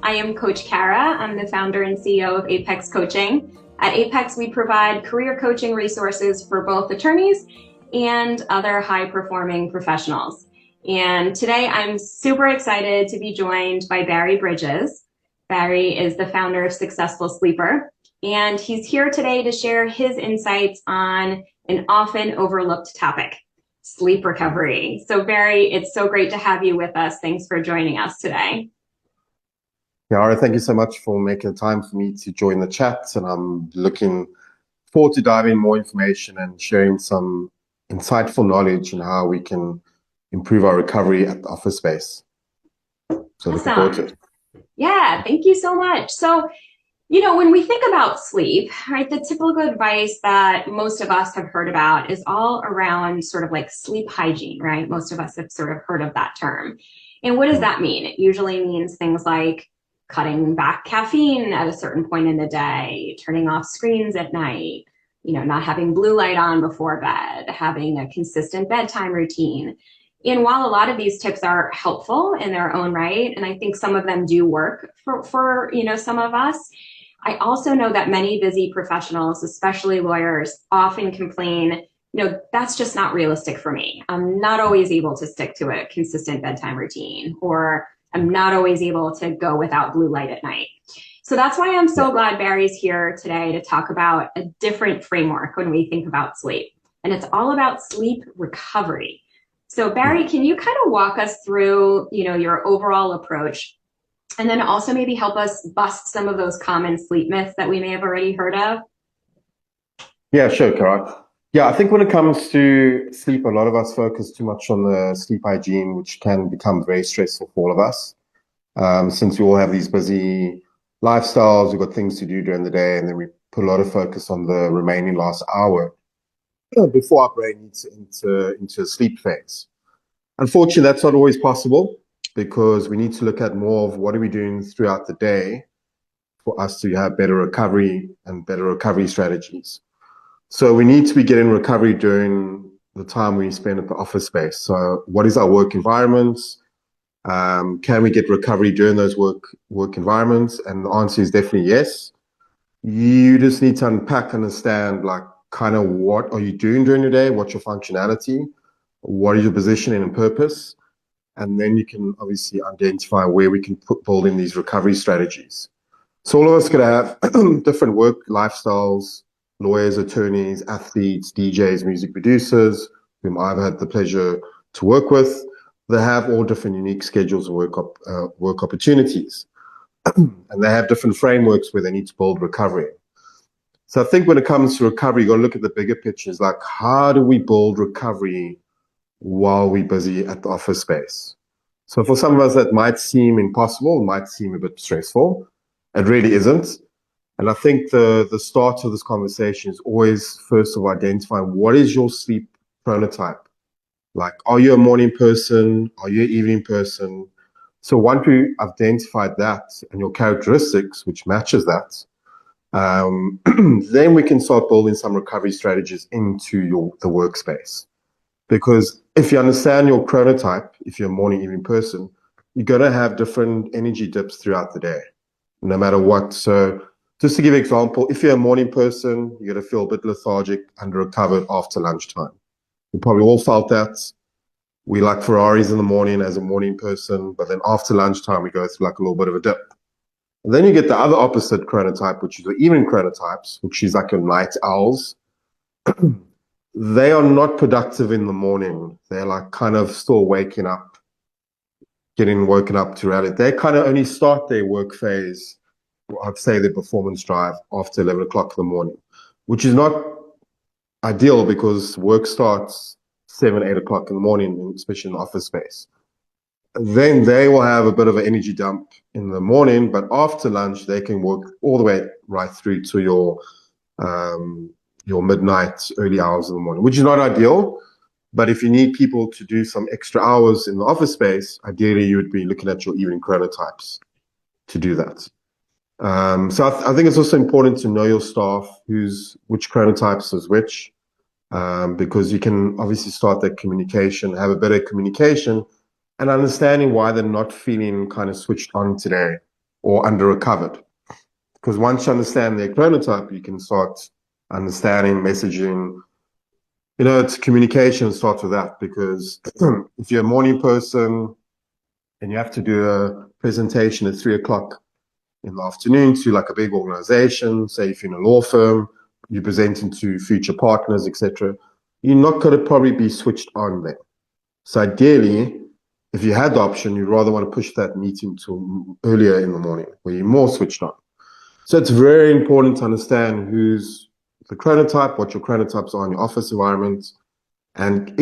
I am Coach Kara. I'm the founder and CEO of Apex Coaching. At Apex, we provide career coaching resources for both attorneys and other high-performing professionals. And today I'm super excited to be joined by Barry Bridges. Barry is the founder of Successful Sleeper, and he's here today to share his insights on an often overlooked topic, sleep recovery. So Barry, it's so great to have you with us. Thanks for joining us today. Yara, thank you so much for making the time for me to join the chat, and I'm looking forward to diving more information and sharing some insightful knowledge on how we can improve our recovery at the office space. So looking forward to it. Yeah, thank you so much. So, when we think about sleep, right, the typical advice that most of us have heard about is all around sort of like sleep hygiene, right? Most of us have sort of heard of that term. And what does that mean? It usually means things like cutting back caffeine at a certain point in the day, turning off screens at night, not having blue light on before bed, having a consistent bedtime routine. And while a lot of these tips are helpful in their own right, and I think some of them do work for some of us, I also know that many busy professionals, especially lawyers, often complain, that's just not realistic for me. I'm not always able to stick to a consistent bedtime routine, or I'm not always able to go without blue light at night. So that's why I'm so glad Barry's here today to talk about a different framework when we think about sleep. And it's all about sleep recovery. So Barry, can you kind of walk us through, your overall approach, and then also maybe help us bust some of those common sleep myths that we may have already heard of? Yeah, sure, Kara. Yeah, I think when it comes to sleep, a lot of us focus too much on the sleep hygiene, which can become very stressful for all of us. Since we all have these busy lifestyles, we've got things to do during the day, and then we put a lot of focus on the remaining last hour before our brain needs into a sleep phase. Unfortunately, that's not always possible, because we need to look at more of what are we doing throughout the day for us to have better recovery and better recovery strategies. So we need to be getting recovery during the time we spend at the office space. So what is our work environments? Can we get recovery during those work environments? And the answer is definitely yes. You just need to understand, like, kind of what are you doing during your day? What's your functionality? What is your positioning and purpose? And then you can obviously identify where we can build in these recovery strategies. So all of us could have different work lifestyles, lawyers, attorneys, athletes, DJs, music producers, whom I've had the pleasure to work with. They have all different unique schedules and work opportunities. And they have different frameworks where they need to build recovery. So I think when it comes to recovery, you got to look at the bigger pictures, like how do we build recovery while we're busy at the office space? So for some of us, that might seem impossible, might seem a bit stressful. It really isn't. And I think the start of this conversation is always first of identifying what is your sleep chronotype. Like, are you a morning person? Are you an evening person? So once we identified that and your characteristics, which matches that, then we can start building some recovery strategies into the workspace. Because if you understand your chronotype, if you're a morning, evening person, you're going to have different energy dips throughout the day, no matter what. So just to give an example, if you're a morning person, you're going to feel a bit lethargic and recovered after lunchtime. You probably all felt that. We like Ferraris in the morning as a morning person, but then after lunchtime, we go through like a little bit of a dip. And then you get the other opposite chronotype, which is the evening chronotypes, which is like your night owls. They are not productive in the morning. They're like kind of still waking up, getting woken up to reality. They kind of only start their work phase, I'd say their performance drive, after 11 o'clock in the morning, which is not ideal because work starts 7, 8 o'clock in the morning, especially in the office space. Then they will have a bit of an energy dump in the morning, but after lunch, they can work all the way right through to your midnight, early hours of the morning, which is not ideal. But if you need people to do some extra hours in the office space, ideally you would be looking at your evening chronotypes to do that. So I think it's also important to know your staff, which chronotypes is which, because you can obviously start that communication, have a better communication, and understanding why they're not feeling kind of switched on today. or under-recovered. Because once you understand their chronotype, you can start understanding messaging. It's communication starts with that, because if you're a morning person and you have to do a presentation at 3 o'clock in the afternoon to like a big organization, say if you're in a law firm, you're presenting to future partners, etc., you're not going to probably be switched on then. So ideally, if you had the option, you'd rather want to push that meeting to earlier in the morning where you're more switched on. So it's very important to understand who's the chronotype, what your chronotypes are in your office environment, and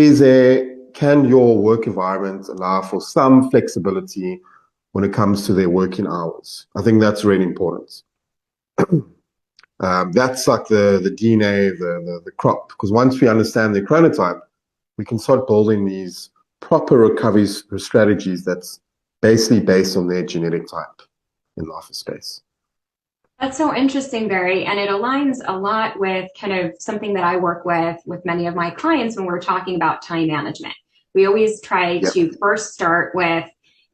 can your work environment allow for some flexibility when it comes to their working hours. I think that's really important. That's like the DNA, the crop, because once we understand their chronotype, we can start building these proper recovery strategies that's basically based on their genetic type in the office space. That's so interesting, Barry, and it aligns a lot with kind of something that I work with many of my clients when we're talking about time management. We always try to first start with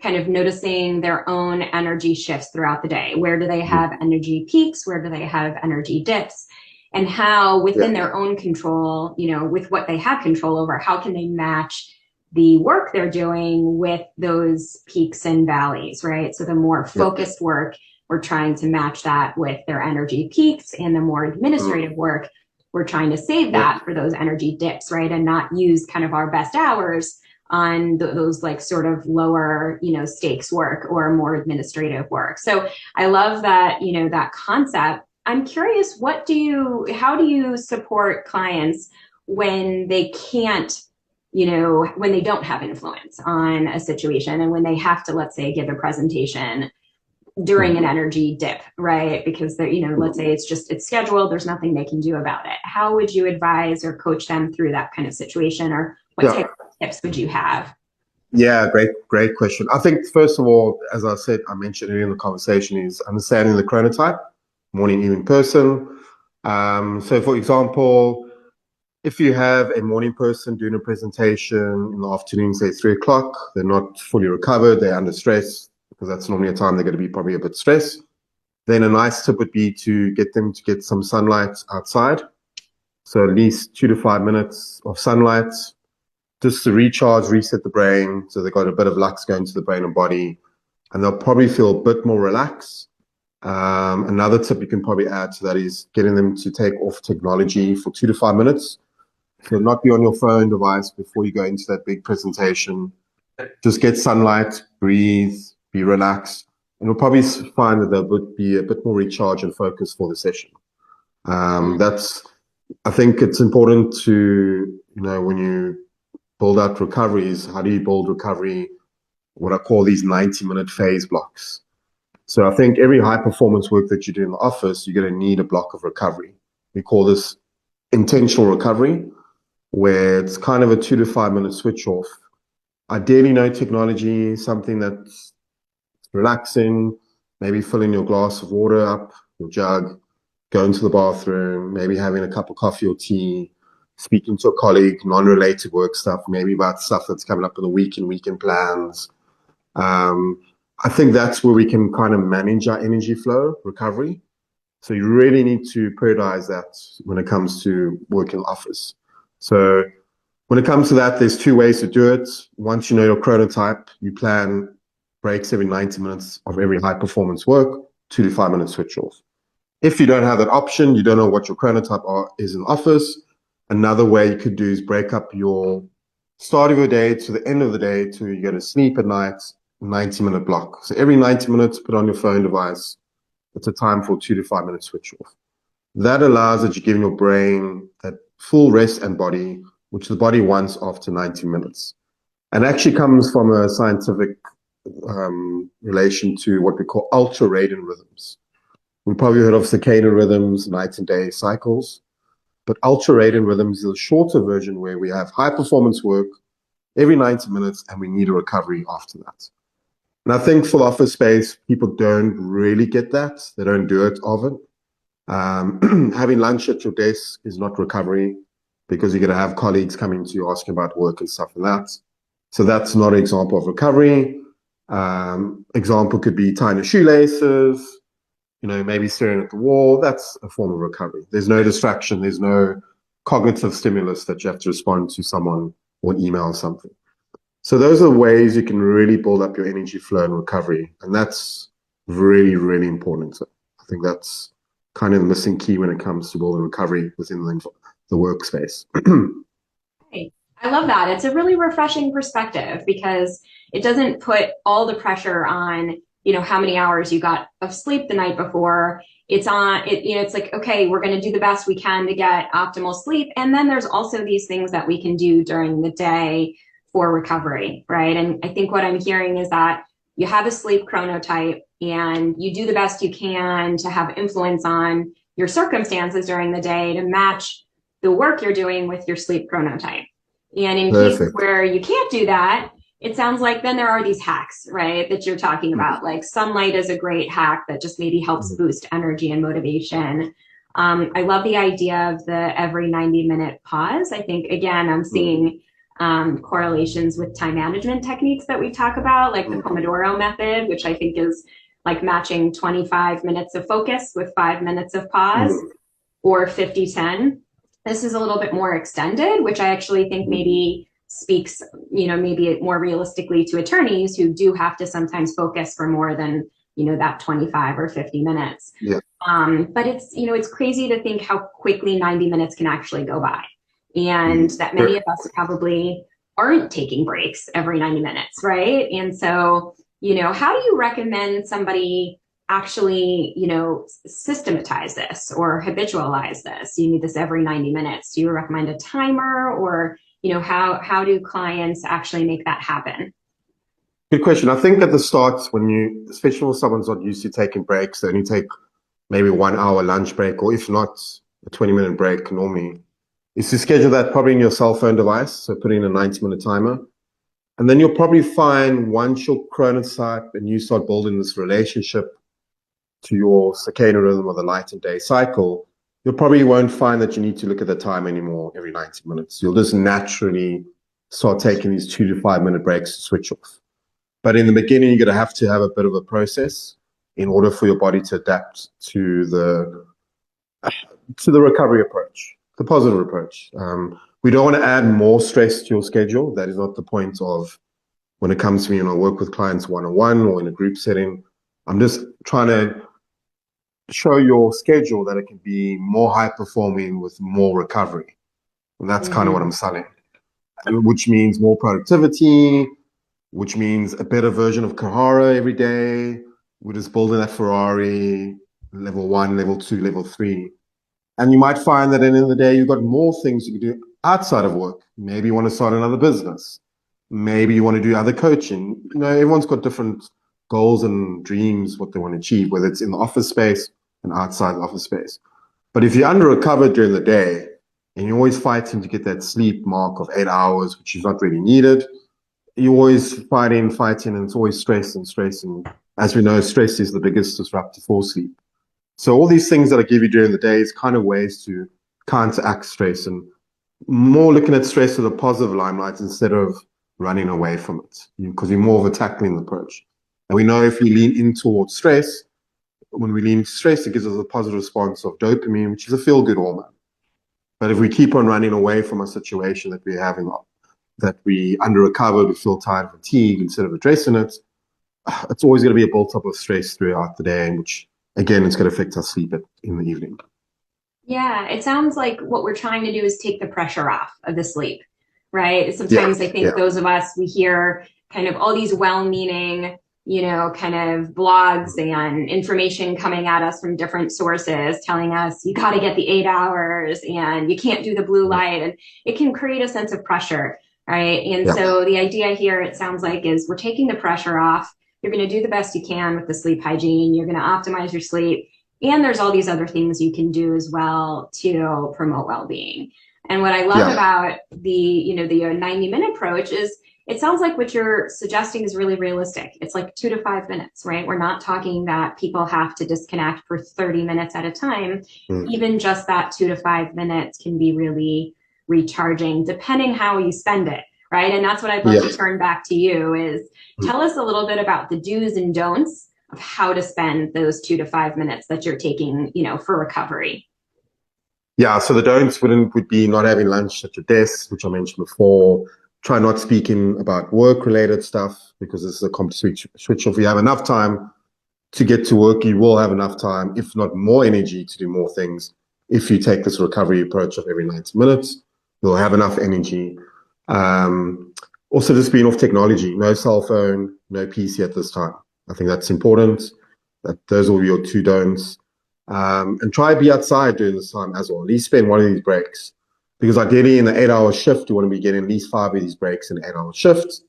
kind of noticing their own energy shifts throughout the day. Where do they have energy peaks? Where do they have energy dips? And how within their own control, with what they have control over, how can they match the work they're doing with those peaks and valleys, right? So the more focused work, we're trying to match that with their energy peaks, and the more administrative work, we're trying to save that for those energy dips, right? And not use kind of our best hours on those like sort of lower, stakes work or more administrative work. So I love that, that concept. I'm curious, how do you support clients when they can't, when they don't have influence on a situation, and when they have to, let's say, give a presentation during an energy dip, right? Because they're, let's say it's scheduled, there's nothing they can do about it. How would you advise or coach them through that kind of situation, or what type of tips would you have? Yeah, great question. I think first of all, as I mentioned earlier in the conversation, is understanding the chronotype, morning, evening person. So for example, if you have a morning person doing a presentation in the afternoon, say 3 o'clock, they're not fully recovered, they're under stress, because that's normally a time they're going to be probably a bit stressed, then a nice tip would be to get them to get some sunlight outside. So at least 2 to 5 minutes of sunlight, just to recharge, reset the brain, so they've got a bit of lux going to the brain and body, and they'll probably feel a bit more relaxed. Another tip you can probably add to that is getting them to take off technology for 2 to 5 minutes. So not be on your phone device before you go into that big presentation. Just get sunlight, breathe, be relaxed, and you'll probably find that they'll be a bit more recharged and focused for the session. I think it's important to, when you build out recoveries, how do you build recovery, what I call these 90-minute phase blocks. So I think every high performance work that you do in the office, you're going to need a block of recovery. We call this intentional recovery, where it's kind of a 2 to 5 minute switch off. Ideally, no technology, something that's relaxing, maybe filling your glass of water up, your jug, going to the bathroom, maybe having a cup of coffee or tea, speaking to a colleague, non-related work stuff, maybe about stuff that's coming up in the week and weekend plans. I think that's where we can kind of manage our energy flow recovery. So you really need to prioritize that when it comes to working in office. So when it comes to that, there's two ways to do it. Once you know your chronotype, you plan breaks every 90 minutes of every high performance work, 2 to 5 minute switch off. If you don't have that option, you don't know what your chronotype is in office, another way you could do is break up your start of your day to the end of the day to you go to sleep at night, 90-minute block. So every 90 minutes, put on your phone device. It's a time for 2 to 5 minute switch off. That allows that you're giving your brain that full rest and body, which the body wants after 90 minutes. And actually comes from a scientific relation to what we call ultradian rhythms. We've probably heard of circadian rhythms, night and day cycles, but ultradian rhythms is a shorter version where we have high performance work every 90 minutes and we need a recovery after that. And I think for the office space, people don't really get that. They don't do it often. Having lunch at your desk is not recovery, because you're going to have colleagues coming to you asking about work and stuff like that. So that's not an example of recovery. Example could be tying your shoelaces, maybe staring at the wall. That's a form of recovery. There's no distraction. There's no cognitive stimulus that you have to respond to someone or email something. So those are ways you can really build up your energy flow and recovery. And that's really, really important. So I think that's kind of the missing key when it comes to building recovery within the workspace. Right. I love that. It's a really refreshing perspective because it doesn't put all the pressure on, how many hours you got of sleep the night before. It's on it, it's like, okay, we're going to do the best we can to get optimal sleep. And then there's also these things that we can do during the day for recovery, right? And I think what I'm hearing is that you have a sleep chronotype and you do the best you can to have influence on your circumstances during the day to match the work you're doing with your sleep chronotype. And in cases Perfect. where you can't do that, it sounds like then there are these hacks, right, that you're talking about. Like sunlight is a great hack that just maybe helps boost energy and motivation. I love the idea of the every 90-minute pause. I think, again, I'm seeing correlations with time management techniques that we talk about, like the Pomodoro method, which I think is like matching 25 minutes of focus with 5 minutes of pause, or 50-10. This is a little bit more extended, which I actually think maybe speaks, maybe more realistically to attorneys who do have to sometimes focus for more than, that 25 or 50 minutes. Yeah. But it's crazy to think how quickly 90 minutes can actually go by. And that many of us probably aren't taking breaks every 90 minutes, right? And so, how do you recommend somebody actually, systematize this or habitualize this? You need this every 90 minutes. Do you recommend a timer, or, how do clients actually make that happen? Good question. I think at the start, especially when someone's not used to taking breaks, they only take maybe 1 hour lunch break, or if not, a 20-minute break normally, is to schedule that probably in your cell phone device. So put in a 90-minute timer. And then you'll probably find once your chronotype and you start building this relationship to your circadian rhythm or the night and day cycle, you probably won't find that you need to look at the time anymore every 90 minutes. You'll just naturally start taking these 2 to 5 minute breaks to switch off. But in the beginning, you're going to have a bit of a process in order for your body to adapt to the recovery approach, the positive approach. We don't want to add more stress to your schedule. That is not the point of when it comes to me and I work with clients one-on-one or in a group setting. I'm just trying to show your schedule that it can be more high performing with more recovery. And that's kind of what I'm selling, which means more productivity, which means a better version of Kahara every day. We're just building that Ferrari, level 1, level 2, level 3. And you might find that at the end of the day, you've got more things you can do outside of work. Maybe you want to start another business. Maybe you want to do other coaching. Everyone's got different goals and dreams, what they want to achieve, whether it's in the office space and outside the office space. But if you're under recovered during the day and you're always fighting to get that sleep mark of 8 hours, which is not really needed, you're always fighting, and it's always stress and stress. And as we know, stress is the biggest disruptor for sleep. So all these things that I give you during the day is kind of ways to counteract stress and more looking at stress with a positive limelight instead of running away from it, because you're more of a tackling approach. And we know if we lean in towards stress, when we lean into stress, it gives us a positive response of dopamine, which is a feel-good hormone. But if we keep on running away from a situation that we're having, that we under recovered, we feel tired, fatigued, instead of addressing it, it's always going to be a built up of stress throughout the day, which again, it's going to affect our sleep in the evening. Yeah, it sounds like what we're trying to do is take the pressure off of the sleep, right? Sometimes I think those of us, we hear kind of all these well-meaning, kind of blogs and information coming at us from different sources telling us you got to get the 8 hours and you can't do the blue light. And it can create a sense of pressure, right? And so the idea here, it sounds like, is we're taking the pressure off. You're going to do the best you can with the sleep hygiene. You're going to optimize your sleep. And there's all these other things you can do as well to promote well-being. And what I love about the 90-minute approach is it sounds like what you're suggesting is really realistic. It's like 2 to 5 minutes, right? We're not talking that people have to disconnect for 30 minutes at a time. Even just that 2 to 5 minutes can be really recharging, depending how you spend it, right? And that's what I'd love Yeah. to turn back to you is tell us a little bit about the do's and don'ts of how to spend those 2 to 5 minutes that you're taking, for recovery. Yeah, so the don'ts would be not having lunch at your desk, which I mentioned before. Try not speaking about work-related stuff because this is a complete switch off. You have enough time to get to work. You will have enough time, if not more energy, to do more things. If you take this recovery approach of every 90 minutes, you'll have enough energy. Um, Also, just being off technology. No cell phone, no PC at this time. I think that's important. Those will be your two don'ts. And try to be outside during this time as well. At least spend one of these breaks. Because ideally, in the 8-hour shift, you want to be getting at least 5 of these breaks in an 8-hour shift.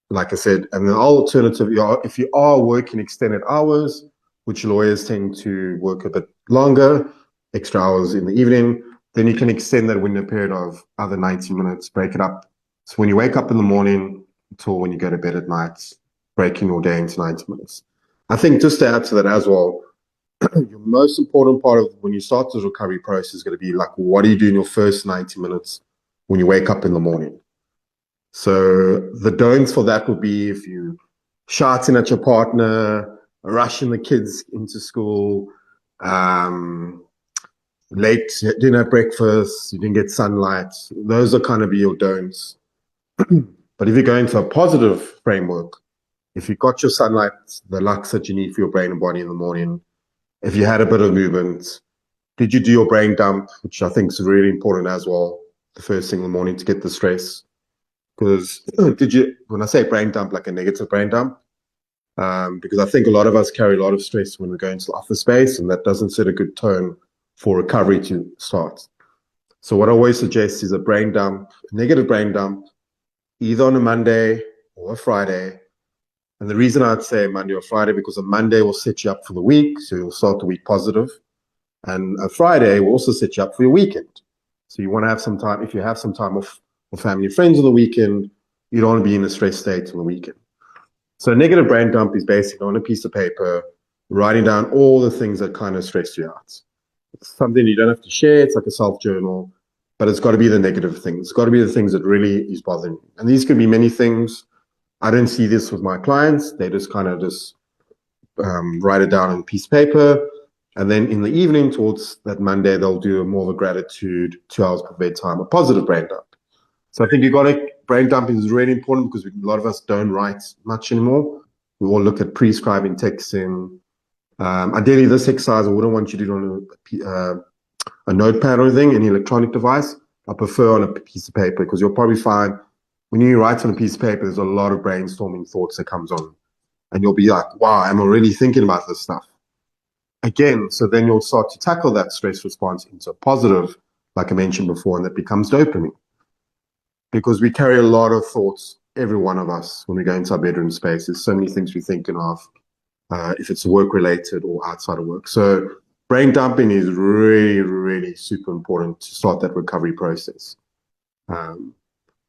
Like I said, and the alternative, if you are working extended hours, which lawyers tend to work a bit longer, extra hours in the evening, then you can extend that window period of other 90 minutes, break it up. So when you wake up in the morning until when you go to bed at night, breaking your day into 90 minutes. I think just to add to that as well, your most important part of when you start this recovery process is going to be like, what do you do in your first 90 minutes when you wake up in the morning? So the don'ts for that would be if you shouting at your partner, rushing the kids into school, late dinner, breakfast, you didn't get sunlight. Those are kind of your don'ts. But if you go into a positive framework, if you got your sunlight, the lux that you need for your brain and body in the morning, if you had a bit of movement, did you do your brain dump, which I think is really important as well, the first thing in the morning to get the stress? Because when I say brain dump, like a negative brain dump, because I think a lot of us carry a lot of stress when we go into the office space, and that doesn't set a good tone for recovery to start. So what I always suggest is a brain dump, a negative brain dump, either on a Monday or a Friday. And the reason I'd say Monday or Friday, because a Monday will set you up for the week, so you'll start the week positive. And a Friday will also set you up for your weekend. So you want to have some time, if you have some time off with family and friends on the weekend, you don't want to be in a stress state on the weekend. So a negative brain dump is basically on a piece of paper, writing down all the things that kind of stress you out. It's something you don't have to share. It's like a self-journal, but it's got to be the negative things. It's got to be the things that really is bothering you. And these can be many things. I don't see this with my clients. They just kind of write it down on a piece of paper. And then in the evening, towards that Monday, they'll do more of a gratitude, 2 hours per bedtime, a positive brain dump. So I think brain dumping is really important because a lot of us don't write much anymore. We all look at prescribing texting. Ideally, this exercise, I wouldn't want you to do it on a notepad or anything, any electronic device. I prefer on a piece of paper because you'll probably find when you write on a piece of paper, there's a lot of brainstorming thoughts that comes on. And you'll be like, wow, I'm already thinking about this stuff. Again, so then you'll start to tackle that stress response into a positive, like I mentioned before, and that becomes dopamine. Because we carry a lot of thoughts, every one of us, when we go into our bedroom space. There's so many things we're thinking of, if it's work related or outside of work. So brain dumping is really, really super important to start that recovery process.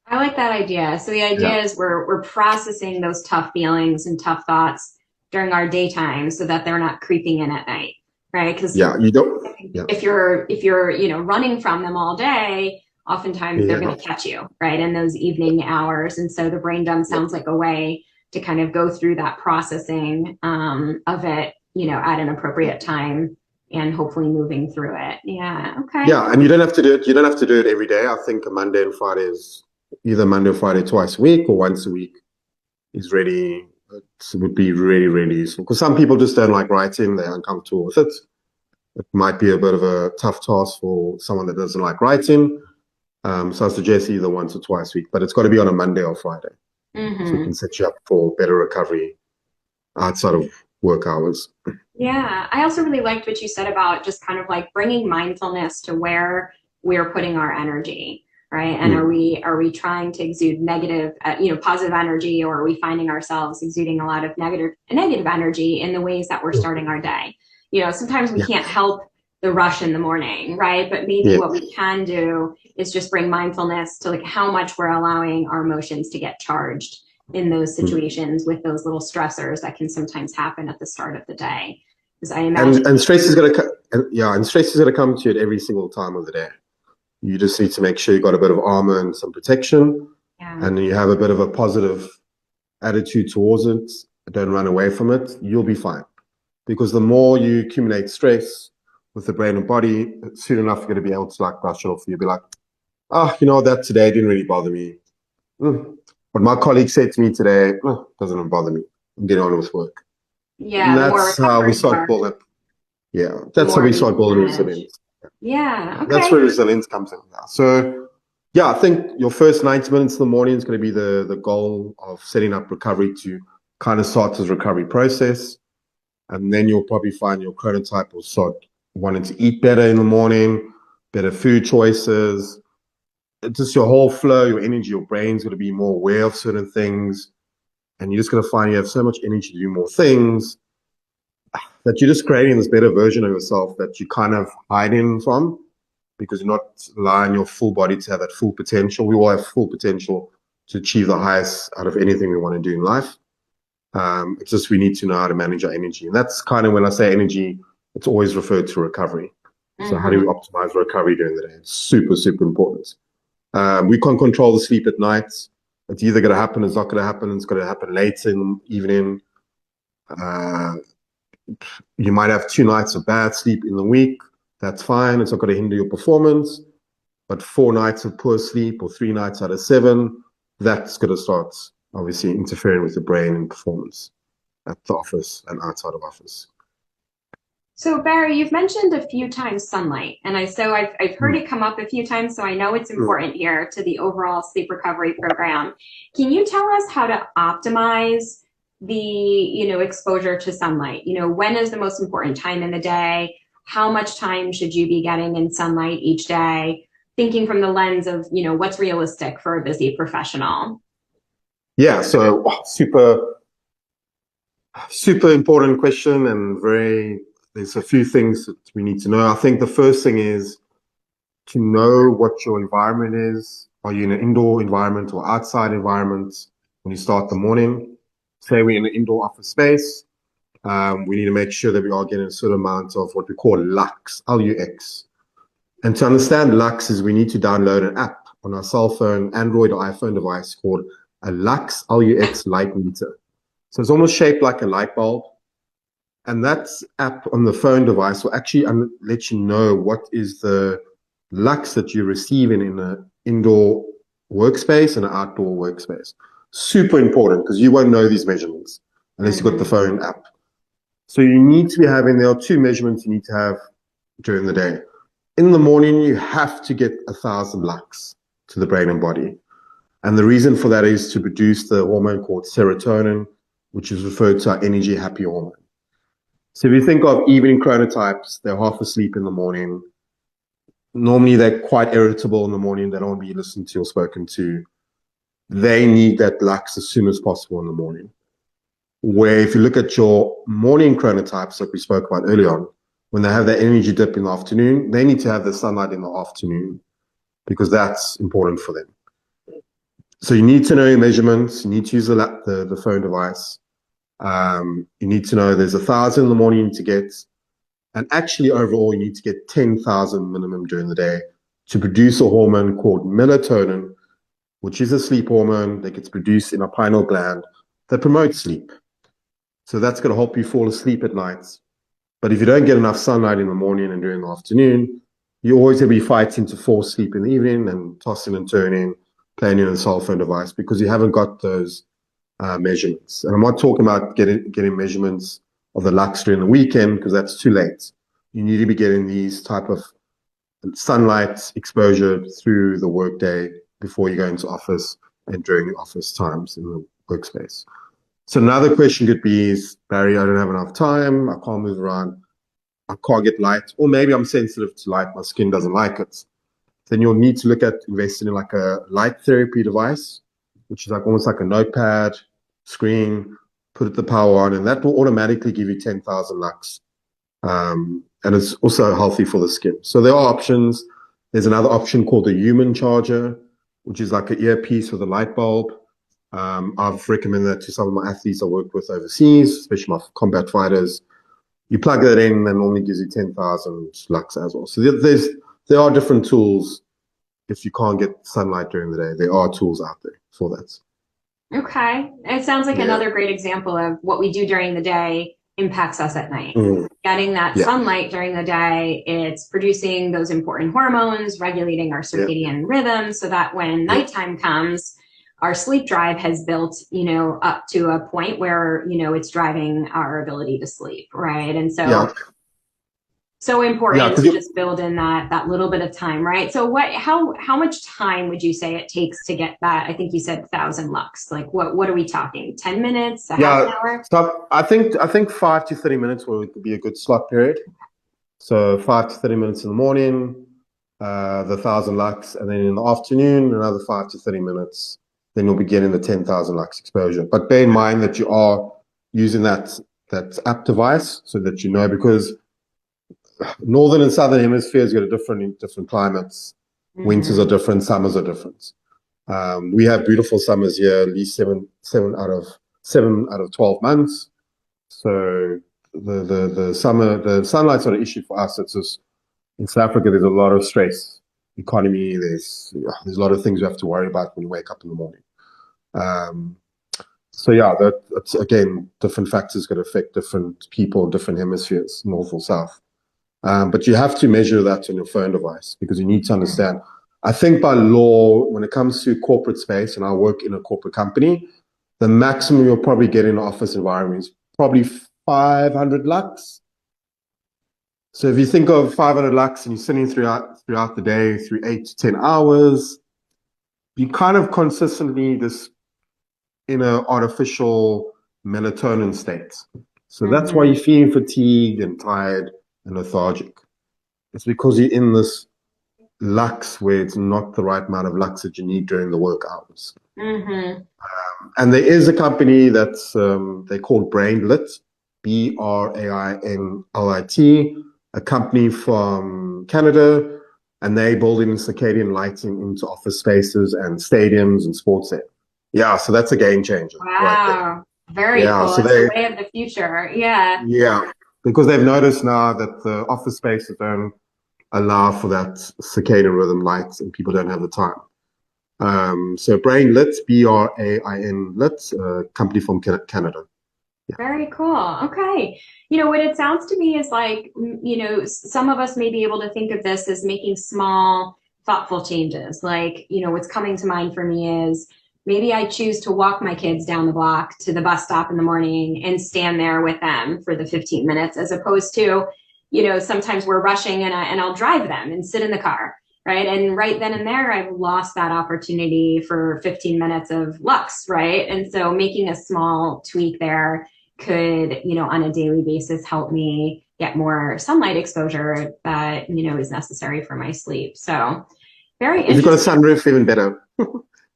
I like that idea. So the idea Yeah. is we're processing those tough feelings and tough thoughts during our daytime so that they're not creeping in at night, right? Because Yeah, you don't. Yeah. if you're running from them all day, oftentimes they're Yeah. going to catch you, right, in those evening hours. And so the brain dump sounds like a way to kind of go through that processing of it, at an appropriate time and hopefully moving through it. Yeah. Okay. Yeah, and you don't have to do it. You don't have to do it every day. I think a Monday and Friday is either Monday or Friday twice a week or once a week is really it would be really, really useful. Because some people just don't like writing; they're uncomfortable with it. It might be a bit of a tough task for someone that doesn't like writing. So I suggest either once or twice a week, but it's got to be on a Monday or Friday, so we can set you up for better recovery outside of work hours. Yeah, I also really liked what you said about just kind of like bringing mindfulness to where we're putting our energy, right? And are we trying to exude negative, positive energy, or are we finding ourselves exuding a lot of negative energy in the ways that we're starting our day? Sometimes we Yeah. can't help the rush in the morning, right? But maybe Yeah. what we can do is just bring mindfulness to like how much we're allowing our emotions to get charged in those situations with those little stressors that can sometimes happen at the start of the day. Because I imagine. And stress is gonna and stress is gonna come to you at every single time of the day. You just need to make sure you got a bit of armor and some protection. Yeah. and you have a bit of a positive attitude towards it, don't run away from it, you'll be fine. Because the more you accumulate stress with the brain and body, soon enough you're going to be able to like brush it off. You'll be like, that today didn't really bother me. What my colleague said to me today, doesn't bother me. I'm getting on with work. And Yeah. The more that's how we recovered you start are, building. Yeah, the that's how more we you start can building manage. resilience. Yeah. That's Okay. where resilience comes in now. So, yeah, I think your first 90 minutes in the morning is going to be the goal of setting up recovery to kind of start this recovery process. And then you'll probably find your chronotype will start wanting to eat better in the morning, better food choices. It's just your whole flow, your energy, your brain's going to be more aware of certain things. And you're just going to find you have so much energy to do more things that you're just creating this better version of yourself that you kind of hiding from because you're not allowing your full body to have that full potential. We all have full potential to achieve the highest out of anything we want to do in life. It's just we need to know how to manage our energy. And that's kind of when I say energy, it's always referred to recovery. So how do we Hmm. optimize recovery during the day? It's super, super important. We can't control the sleep at night. It's either going to happen, it's not going to happen, it's going to happen late in the evening. Uh, you might have 2 nights of bad sleep in the week. That's fine. It's not going to hinder your performance. But 4 nights of poor sleep or 3 nights out of 7, that's going to start obviously interfering with the brain and performance at the office and outside of office. So Barry, you've mentioned a few times sunlight, and I've heard Mm. it come up a few times, so I know it's Mm. important here to the overall sleep recovery program. Can you tell us how to optimize the, exposure to sunlight? When is the most important time in the day? How much time should you be getting in sunlight each day? Thinking from the lens of, what's realistic for a busy professional. Yeah, so super, super important question and there's a few things that we need to know. I think the first thing is to know what your environment is. Are you in an indoor environment or outside environment when you start the morning? Say we're in an indoor office space. We need to make sure that we are getting a certain amount of what we call lux, Lux. And to understand lux is we need to download an app on our cell phone, Android or iPhone device called a lux Lux light meter. So it's almost shaped like a light bulb. And that app on the phone device will actually let you know what is the lux that you're receiving in an indoor workspace and an outdoor workspace. Super important because you won't know these measurements unless you've got the Mm-hmm. phone app. So you need to be having, there are two measurements you need to have during the day. In the morning, you have to get 1,000 lux to the brain and body. And the reason for that is to produce the hormone called serotonin, which is referred to our energy happy hormone. So if you think of evening chronotypes, they're half asleep in the morning. Normally they're quite irritable in the morning. They don't want to be listened to or spoken to. They need that lux as soon as possible in the morning. Where if you look at your morning chronotypes that we spoke about earlier on, when they have that energy dip in the afternoon, they need to have the sunlight in the afternoon because that's important for them. So you need to know your measurements. You need to use the phone device. You need to know there's 1,000 in the morning you need to get. And actually, overall, you need to get 10,000 minimum during the day to produce a hormone called melatonin, which is a sleep hormone that gets produced in our pineal gland that promotes sleep. So that's going to help you fall asleep at night. But if you don't get enough sunlight in the morning and during the afternoon, you always going to be fighting to fall asleep in the evening and tossing and turning, playing in a cell phone device because you haven't got those measurements. And I'm not talking about getting measurements of the lux during the weekend because that's too late. You need to be getting these type of sunlight exposure through the workday before you go into office and during the office times in the workspace. So another question could be is, Barry, I don't have enough time. I can't move around. I can't get light. Or maybe I'm sensitive to light. My skin doesn't like it. Then you'll need to look at investing in like a light therapy device, which is like almost like a notepad screen, put the power on, and that will automatically give you 10,000 lux. And it's also healthy for the skin. So there are options. There's another option called the human charger, which is like an earpiece with a light bulb. I've recommended that to some of my athletes I work with overseas, especially my combat fighters. You plug that in and only gives you 10,000 lux as well. So there are different tools if you can't get sunlight during the day. There are tools out there. for that. Okay. It sounds like Yeah. another great example of what we do during the day impacts us at night. Mm. Getting that Yeah. sunlight during the day, it's producing those important hormones, regulating our Yeah. circadian rhythm so that when Yeah. nighttime comes, our sleep drive has built, up to a point where, it's driving our ability to sleep, right? And Yeah. so Yeah. important Because to just build in that little bit of time, right? So how much time would you say it takes to get that? I think you said 1,000 lux. Like what are we talking? 10 minutes, a half an yeah. hour? So I think 5 to 30 minutes would be a good slot period. So 5 to 30 minutes in the morning, the 1,000 lux, and then in the afternoon, another 5 to 30 minutes. Then you'll be getting the 10,000 lux exposure. But bear in mind that you are using that app device so that you know, because northern and southern hemispheres got a different climates. Winters are Mm-hmm. different, summers are different. We have beautiful summers here, at least seven out of 12 months. So the summer, the sunlight's not an issue for us. It's just in South Africa, there's a lot of stress, economy. There's a lot of things you have to worry about when you wake up in the morning. Um, so yeah, that's again, different factors going to affect different people, different hemispheres, north or south. But you have to measure that on your phone device because you need to understand. I think by law, when it comes to corporate space, and I work in a corporate company, the maximum you'll probably get in an office environment is probably 500 lux. So if you think of 500 lux and you're sitting throughout the day through 8 to 10 hours, you kind of consistently this in an artificial melatonin state. So that's why Mm-hmm. you're feeling fatigued and tired and lethargic. It's because you're in this lux where it's not the right amount of lux that you need during the work hours. Mm-hmm. And there is a company that's they called Brainlit, Brainlit, a company from Canada, and they build in circadian lighting into office spaces and stadiums and sports centers. Yeah, so that's a game changer right there. Wow. Very Yeah, cool. so It's the they way of the future. Yeah. yeah, because they've noticed now that the office spaces don't allow for that circadian rhythm lights and people don't have the time. So Brainlit, Brain Lit, company from Canada. Yeah. Very cool. Okay. What it sounds to me is like, some of us may be able to think of this as making small, thoughtful changes. Like, what's coming to mind for me is maybe I choose to walk my kids down the block to the bus stop in the morning and stand there with them for the 15 minutes, as opposed to, sometimes we're rushing and I'll drive them and sit in the car. Right. And right then and there, I've lost that opportunity for 15 minutes of lux. Right. And so making a small tweak there could, on a daily basis help me get more sunlight exposure that, is necessary for my sleep. So very If you've got a interesting. sunroof, even better.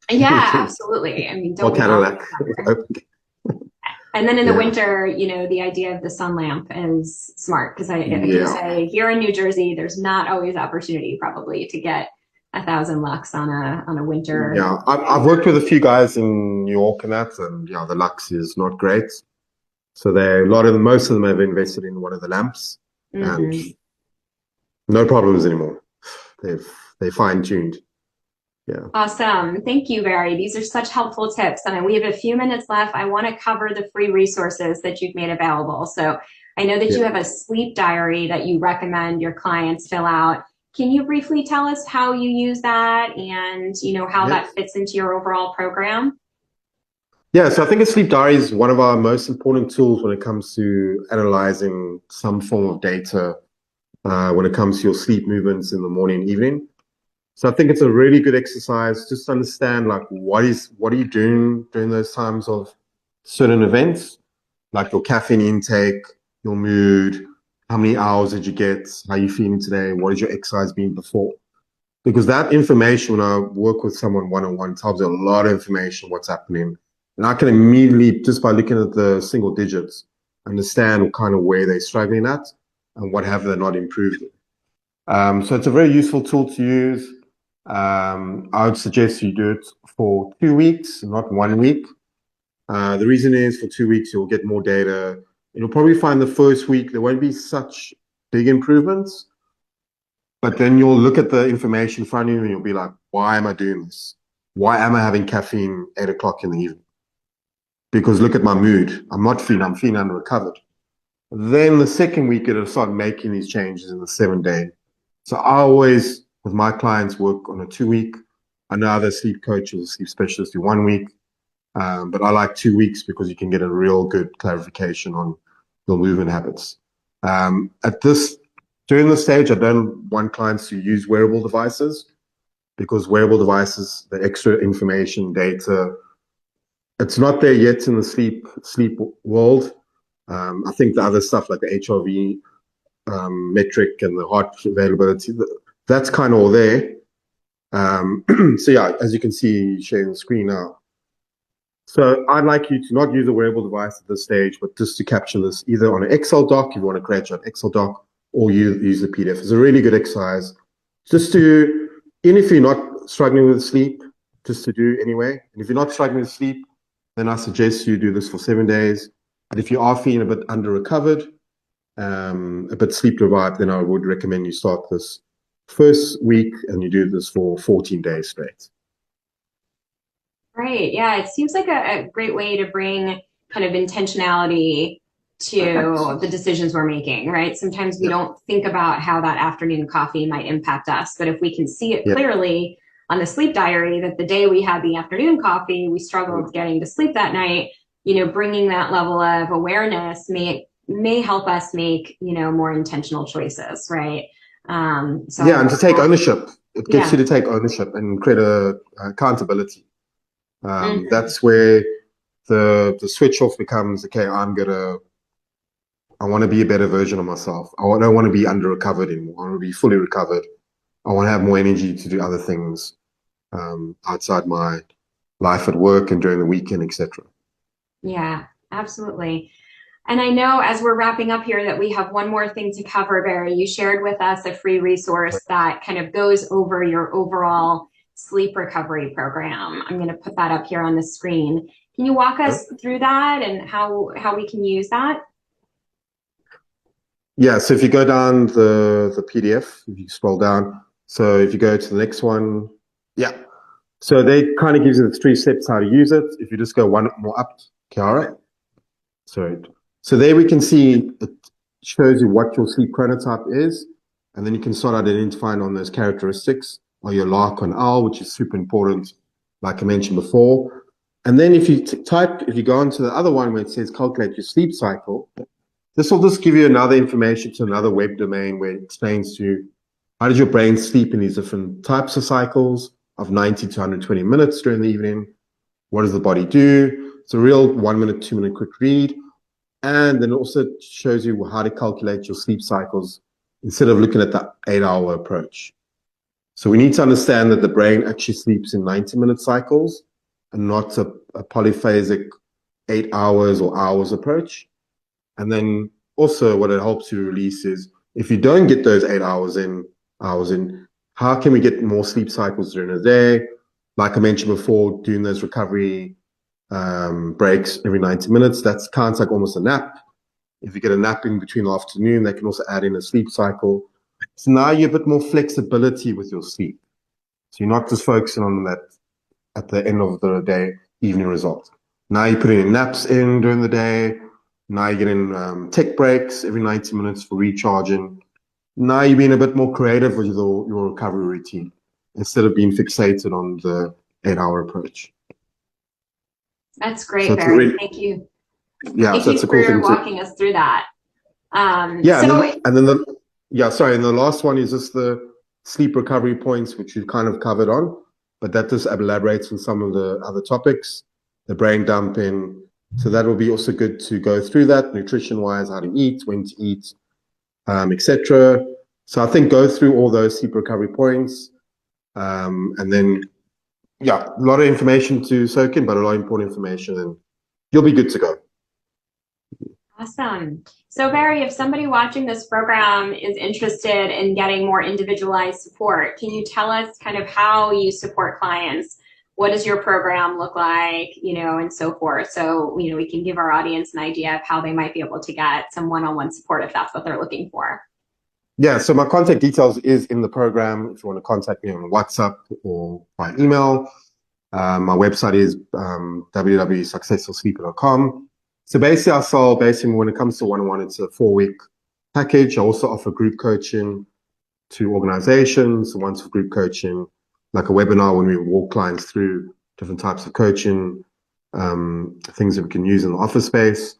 Yeah, absolutely. I mean, Or don't we all Cadillac. love that? And then in the Yeah. winter, the idea of the sun lamp is smart because I can Yeah. say here in New Jersey, there's not always opportunity probably to get 1,000 lux on a winter Yeah. I've day. worked with a few guys in New York and that, and yeah, the lux is not great. So most of them have invested in one of the lamps and Mm-hmm. no problems anymore. They fine tuned. Yeah. Awesome. Thank you, Barry. These are such helpful tips. And we have a few minutes left. I want to cover the free resources that you've made available. So I know that Yeah. you have a sleep diary that you recommend your clients fill out. Can you briefly tell us how you use that and, how Yeah. that fits into your overall program? Yeah, so I think a sleep diary is one of our most important tools when it comes to analyzing some form of data when it comes to your sleep movements in the morning and evening. So I think it's a really good exercise just to understand like what are you doing during those times of certain events, like your caffeine intake, your mood, how many hours did you get, how are you feeling today, what has your exercise been before? Because that information, when I work with someone one-on-one, tells you a lot of information, what's happening. And I can immediately, just by looking at the single digits, understand kind of where they're struggling at and what have they not improved. So it's a very useful tool to use. I would suggest you do it for 2 weeks, not 1 week. The reason is for 2 weeks, you'll get more data. You'll probably find the first week there won't be such big improvements, but then you'll look at the information in front of you and you'll be like, why am I doing this? why am I having caffeine 8 o'clock in the evening? Because look at my mood. I'm feeling under-recovered. Then the second week, it'll start making these changes in the 7 day. So I always, with my clients, work on a 2 week. I know other sleep coaches or sleep specialists do 1 week, but I like 2 weeks because you can get a real good clarification on your movement habits. At this, during this stage, I don't want clients to use wearable devices because wearable devices, the extra information, data, it's not there yet in the sleep world. I think the other stuff like the HRV metric and the heart availability, that's kind of all there. So yeah, as you can see, sharing the screen now. So I'd like you to not use a wearable device at this stage, but just to capture this either on an Excel doc, if you want to create your Excel doc, or use the PDF. It's a really good exercise. Just to, even if you're not struggling with sleep, just to do anyway. And if you're not struggling with sleep, then I suggest you do this for 7 days. And if you are feeling a bit under recovered, a bit sleep deprived, then I would recommend you start this first week and you do this for 14 days straight. Right. Yeah. It seems like a great way to bring kind of intentionality to the decisions we're making, right? Sometimes we Yeah, don't think about how that afternoon coffee might impact us, but if we can see it yeah, clearly on the sleep diary that the day we had the afternoon coffee, we struggled getting to sleep that night, bringing that level of awareness may help us make, more intentional choices, right? So I yeah, and love to take that. ownership. It gets you Yeah. to take ownership and create a accountability. Mhm. That's where the switch off becomes, okay, I want to be a better version of myself. Don't want to be under recovered anymore. I want to be fully recovered. I want to have more energy to do other things outside my life at work and during the weekend, etc. Yeah, absolutely. And I know as we're wrapping up here that we have one more thing to cover, Barry. You shared with us a free resource that kind of goes over your overall sleep recovery program. I'm going to put that up here on the screen. Can you walk us through that and how we can use that? Yeah, so if you go down the PDF, if you scroll down, so if you go to the next one, yeah. So they kind of gives you the 3 steps how to use it. If you just go one more up, okay, all right. So so there we can see it shows you what your sleep chronotype is, and then you can start identifying on those characteristics. Are you a lark or an owl, which is super important, like I mentioned before. And then if you if you go on to the other one where it says calculate your sleep cycle, this will just give you another information to another web domain where it explains to you how does your brain sleep in these different types of cycles of 90 to 120 minutes during the evening. What does the body do? It's a real 1 minute, 2 minute quick read. And then it also shows you how to calculate your sleep cycles instead of looking at the 8 hour approach. So we need to understand that the brain actually sleeps in 90-minute cycles and not a polyphasic 8 hours or hours approach. And then also what it helps you release is if you don't get those 8 hours in, how can we get more sleep cycles during the day? Like I mentioned before, doing those recovery breaks every 90 minutes, that counts like almost a nap. If you get a nap in between the afternoon, they can also add in a sleep cycle. So now you have a bit more flexibility with your sleep. So you're not just focusing on that at the end of the day evening result. Now you're putting in naps in during the day. Now you're getting tech breaks every 90 minutes for recharging. Now you're being a bit more creative with your recovery routine instead of being fixated on the 8 hour approach. That's So great, it's a Barry. really, Thank you. yeah, Thank so that's you a cool for thing to, walking us through that. yeah. So And the last one is just the sleep recovery points, which we've kind of covered on, but that just elaborates on some of the other topics, the brain dumping. So that will be also good to go through that nutrition wise, how to eat, when to eat, etc. So I think go through all those sleep recovery points, and then yeah, a lot of information to soak in, but a lot of important information, and you'll be good to go. awesome. So, Barry, if somebody watching this program is interested in getting more individualized support, can you tell us kind of how you support clients? What does your program look like, and so forth? So, we can give our audience an idea of how they might be able to get some one-on-one support if that's what they're looking for. Yeah, so my contact details is in the program if you want to contact me on WhatsApp or by email. My website is www.successfulsleeper.com. So basically, I sell basically when it comes to one-on-one, it's a 4-week package. I also offer group coaching to organizations, once for group coaching, like a webinar when we walk clients through different types of coaching, things that we can use in the office space,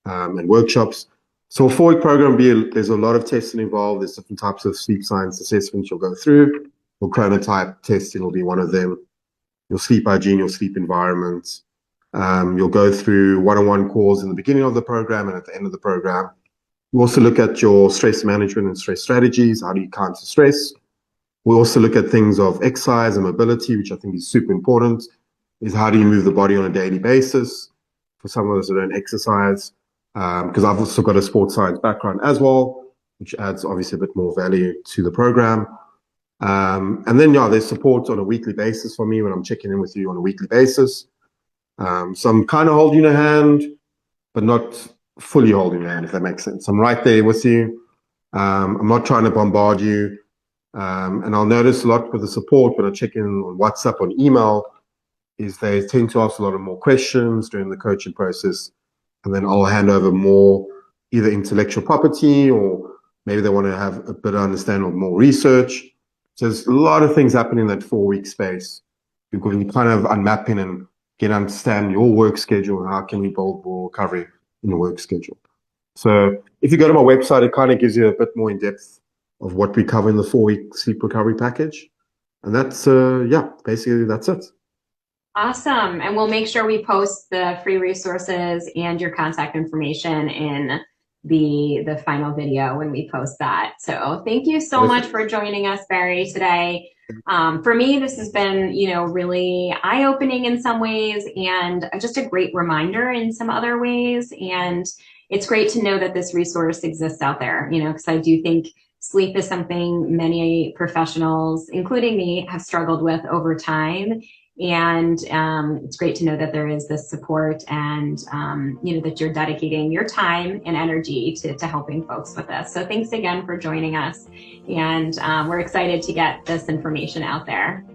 and workshops. So a 4-week program, there's a lot of testing involved. There's different types of sleep science assessments you'll go through. Your chronotype testing will be one of them. Your sleep hygiene, your sleep environment. You'll go through one-on-one calls in the beginning of the program and at the end of the program. We also look at your stress management and stress strategies. How do you counter stress? We also look at things of exercise and mobility, which I think is super important, is how do you move the body on a daily basis for some of us that don't exercise, because I've also got a sports science background as well, which adds obviously a bit more value to the program. And then, yeah, there's support on a weekly basis for me when I'm checking in with you on a weekly basis. So I'm kind of holding your hand, but not fully holding your hand, if that makes sense. I'm right there with you. I'm not trying to bombard you. And I'll notice a lot with the support when I check in on WhatsApp, on email, is they tend to ask a lot of more questions during the coaching process. And then I'll hand over more either intellectual property or maybe they want to have a better understanding of more research. So there's a lot of things happening in that 4-week space. You're going to kind of unmapping and get to understand your work schedule and how can we build more recovery in the work schedule. So if you go to my website, it kind of gives you a bit more in depth of what we cover in the 4-week sleep recovery package. And that's, yeah, basically that's it. Awesome. And we'll make sure we post the free resources and your contact information in the final video when we post that. So thank you so much for joining us, Barry, today. For me, this has been, really eye-opening in some ways and just a great reminder in some other ways. And it's great to know that this resource exists out there, because I do think sleep is something many professionals, including me, have struggled with over time. And it's great to know that there is this support and, that you're dedicating your time and energy to helping folks with this. So thanks again for joining us. And we're excited to get this information out there.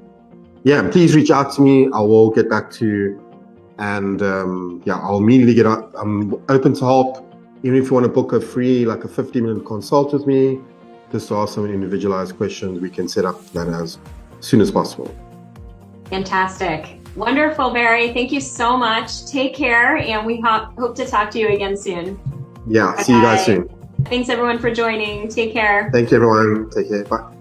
Yeah, please reach out to me. I will get back to you. And yeah, I'll immediately get out. I'm open to help. Even if you want to book a free, like a 50-minute consult with me, just to ask some individualized questions, we can set up that as soon as possible. Fantastic. Wonderful, Barry. Thank you so much. Take care, and we hope to talk to you again soon. Yeah, see you guys soon. Thanks, everyone, for joining. Take care. Thank you, everyone. Take care. Bye.